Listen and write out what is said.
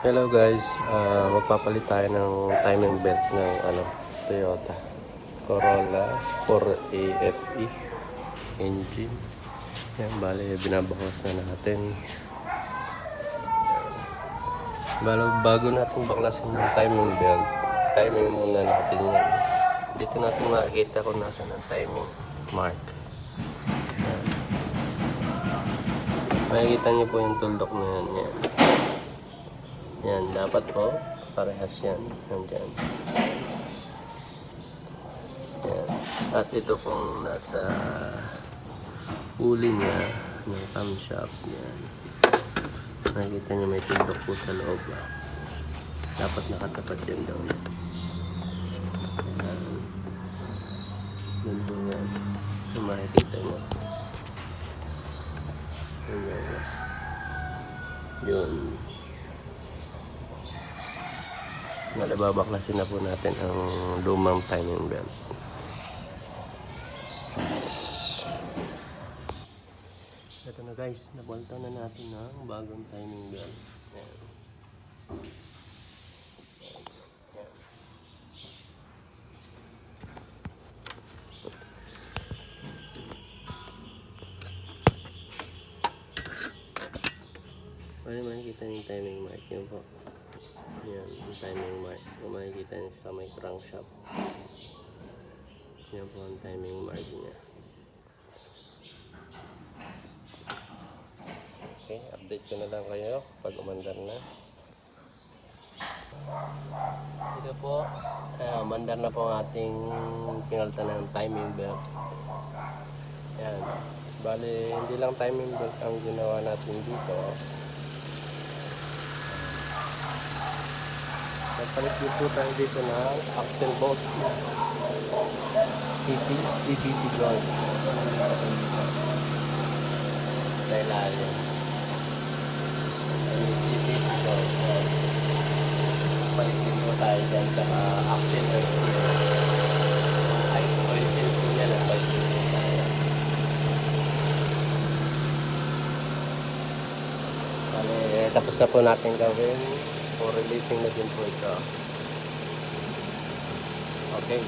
Hello guys, magpapalit tayo ng timing belt ng Toyota Corolla 4AFE engine. Yan, bali binabawas na natin. Bago natin baklasin ng timing belt, timing muna natin yan. Dito natin makikita kung nasa ng timing mark. Yan. Makikita nyo po yung tuldok na yan. Yan, dapat po parehas yan. Nandyan. Yan. At ito pong nasa uli niya ng camshaft. Yan. Nakikita niyo may tuldok po sa loob. Dapat nakatapat yan daw. Yan. Nandun yan. So, makikita niyo. Yan. Yun. Babaklasin na po natin ang lumang timing belt. Ito na guys, nabalta na natin ang bagong timing belt. Ayan. Pwede makikita yung timing mark yun po. Yan, yung timing mark. Kung makikita nyo sa may crankshaft. Yan po ang timing mark niya. Okay, update ko na lang kayo pag umandar na. Ito po, umandar na po ang ating pinalta ng timing belt. Yan. Bali, hindi lang timing belt ang ginawa natin dito. Nagpalit din po tayo dito ng axle bolt. CVT joint. Sa ilalim. CVT joint. Nagpalit din po tayo dyan sa axle oil seal. Ay, oil seal po yan. Nagpalit din po tayo. Tapos na po natin gawin. For releasing na din po ito. Okay.